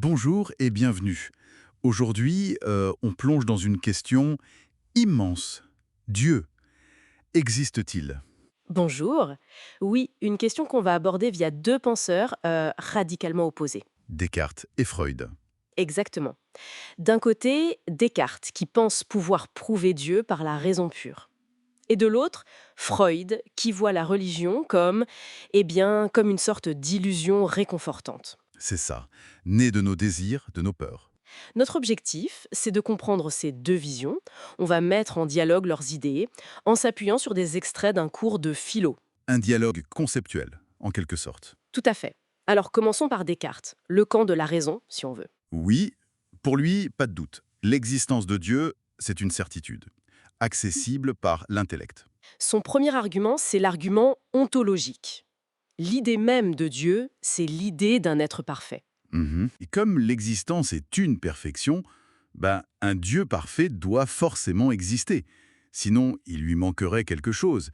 Bonjour et bienvenue. Aujourd'hui, on plonge dans une question immense. Dieu, existe-t-il? Bonjour. Oui, une question qu'on va aborder via deux penseurs radicalement opposés. Descartes et Freud. Exactement. D'un côté, Descartes, qui pense pouvoir prouver Dieu par la raison pure. Et de l'autre, Freud, qui voit la religion comme, comme une sorte d'illusion réconfortante. C'est ça, né de nos désirs, de nos peurs. Notre objectif, c'est de comprendre ces deux visions. On va mettre en dialogue leurs idées en s'appuyant sur des extraits d'un cours de philo. Un dialogue conceptuel, en quelque sorte. Tout à fait. Alors commençons par Descartes, le camp de la raison, si on veut. Oui, pour lui, pas de doute. L'existence de Dieu, c'est une certitude, accessible par l'intellect. Son premier argument, c'est l'argument ontologique. L'idée même de Dieu, c'est l'idée d'un être parfait. Et comme l'existence est une perfection, un Dieu parfait doit forcément exister. Sinon, il lui manquerait quelque chose.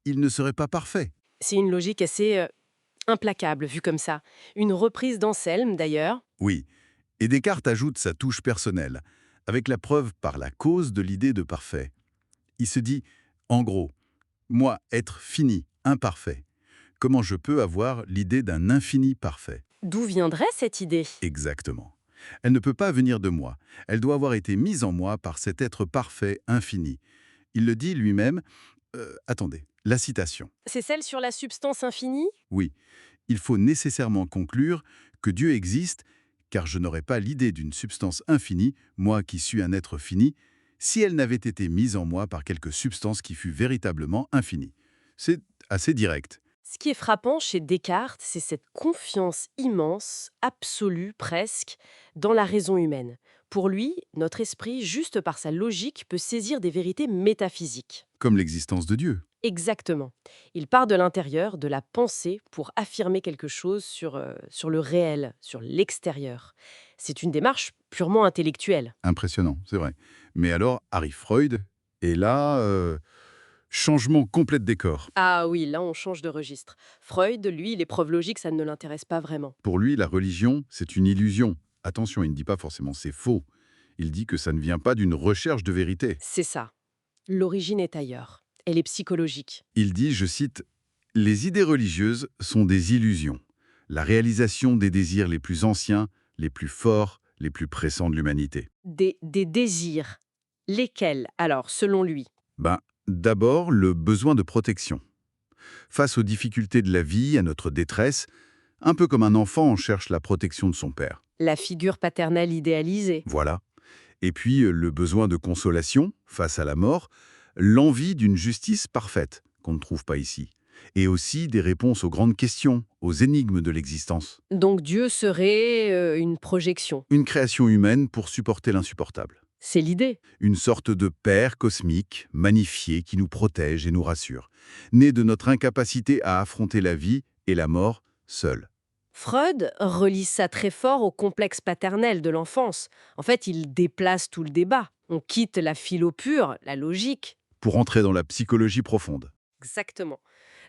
Il ne serait pas parfait. C'est une logique assez implacable, vue comme ça. Une reprise d'Anselme, d'ailleurs. Oui. Et Descartes ajoute sa touche personnelle, avec la preuve par la cause de l'idée de parfait. Il se dit, en gros, moi, être fini, imparfait, comment je peux avoir l'idée d'un infini parfait? D'où viendrait cette idée? Exactement. Elle ne peut pas venir de moi. Elle doit avoir été mise en moi par cet être parfait, infini. Il le dit lui-même. Attendez, la citation. C'est celle sur la substance infinie? Oui, il faut nécessairement conclure que Dieu existe, car je n'aurais pas l'idée d'une substance infinie, moi qui suis un être fini, si elle n'avait été mise en moi par quelque substance qui fût véritablement infinie. C'est assez direct. Ce qui est frappant chez Descartes, c'est cette confiance immense, absolue presque, dans la raison humaine. Pour lui, notre esprit, juste par sa logique, peut saisir des vérités métaphysiques. Comme l'existence de Dieu. Exactement. Il part de l'intérieur, de la pensée, pour affirmer quelque chose sur le réel, sur l'extérieur. C'est une démarche purement intellectuelle. Impressionnant, c'est vrai. Mais alors arrive Freud, et là, changement complet de décor. Ah oui, là on change de registre. Freud, lui, les preuves logiques, ça ne l'intéresse pas vraiment. Pour lui, la religion, c'est une illusion. Attention, il ne dit pas forcément c'est faux. Il dit que ça ne vient pas d'une recherche de vérité. C'est ça. L'origine est ailleurs. Elle est psychologique. Il dit, je cite, « Les idées religieuses sont des illusions, la réalisation des désirs les plus anciens, les plus forts, les plus pressants de l'humanité. Des désirs. Lesquels, alors, selon lui? D'abord, le besoin de protection. Face aux difficultés de la vie, à notre détresse, un peu comme un enfant cherche la protection de son père. La figure paternelle idéalisée. Voilà. Et puis, le besoin de consolation face à la mort, l'envie d'une justice parfaite, qu'on ne trouve pas ici. Et aussi des réponses aux grandes questions, aux énigmes de l'existence. Donc Dieu serait une projection. Une création humaine pour supporter l'insupportable. C'est l'idée. Une sorte de père cosmique, magnifié, qui nous protège et nous rassure. Né de notre incapacité à affronter la vie et la mort seul. Freud relie ça très fort au complexe paternel de l'enfance. En fait, il déplace tout le débat. On quitte la philo pure, la logique. Pour entrer dans la psychologie profonde. Exactement.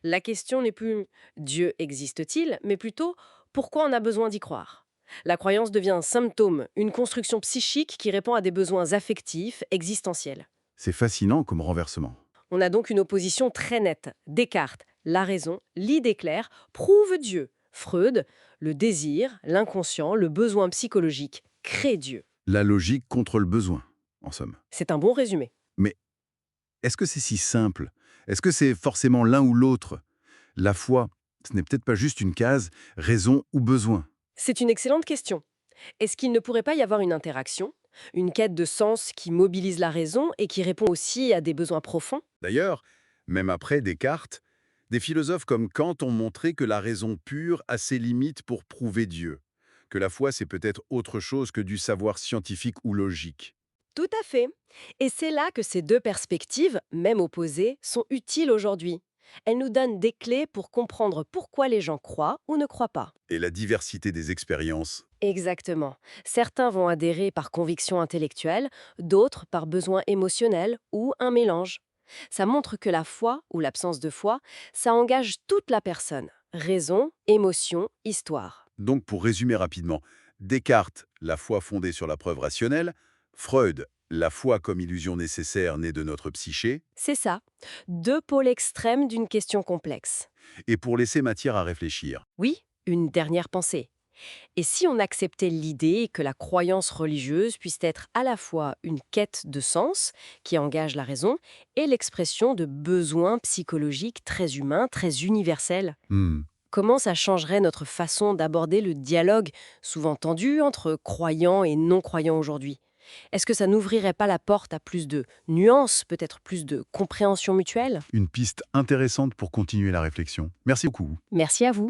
La question n'est plus Dieu existe-t-il, mais plutôt pourquoi on a besoin d'y croire. La croyance devient un symptôme, une construction psychique qui répond à des besoins affectifs, existentiels. C'est fascinant comme renversement. On a donc une opposition très nette. Descartes, la raison, l'idée claire, prouve Dieu. Freud, le désir, l'inconscient, le besoin psychologique, crée Dieu. La logique contre le besoin, en somme. C'est un bon résumé. Mais est-ce que c'est si simple? Est-ce que c'est forcément l'un ou l'autre? La foi, ce n'est peut-être pas juste une case, raison ou besoin. C'est une excellente question. Est-ce qu'il ne pourrait pas y avoir une interaction, une quête de sens qui mobilise la raison et qui répond aussi à des besoins profonds? D'ailleurs, même après Descartes, des philosophes comme Kant ont montré que la raison pure a ses limites pour prouver Dieu, que la foi c'est peut-être autre chose que du savoir scientifique ou logique. Tout à fait. Et c'est là que ces deux perspectives, même opposées, sont utiles aujourd'hui. Elles nous donnent des clés pour comprendre pourquoi les gens croient ou ne croient pas. Et la diversité des expériences. Exactement. Certains vont adhérer par conviction intellectuelle, d'autres par besoin émotionnel ou un mélange. Ça montre que la foi, ou l'absence de foi, ça engage toute la personne. Raison, émotion, histoire. Donc pour résumer rapidement, Descartes, la foi fondée sur la preuve rationnelle, Freud, la foi comme illusion nécessaire née de notre psyché, C'est ça. Deux pôles extrêmes d'une question complexe. et pour laisser matière à réfléchir. Oui, une dernière pensée. Et si on acceptait l'idée que la croyance religieuse puisse être à la fois une quête de sens qui engage la raison et l'expression de besoins psychologiques très humains, très universels? Hmm. Comment ça changerait notre façon d'aborder le dialogue, souvent tendu, entre croyants et non-croyants aujourd'hui? Est-ce que ça n'ouvrirait pas la porte à plus de nuances, peut-être plus de compréhension mutuelle? Une piste intéressante pour continuer la réflexion. Merci beaucoup. Merci à vous.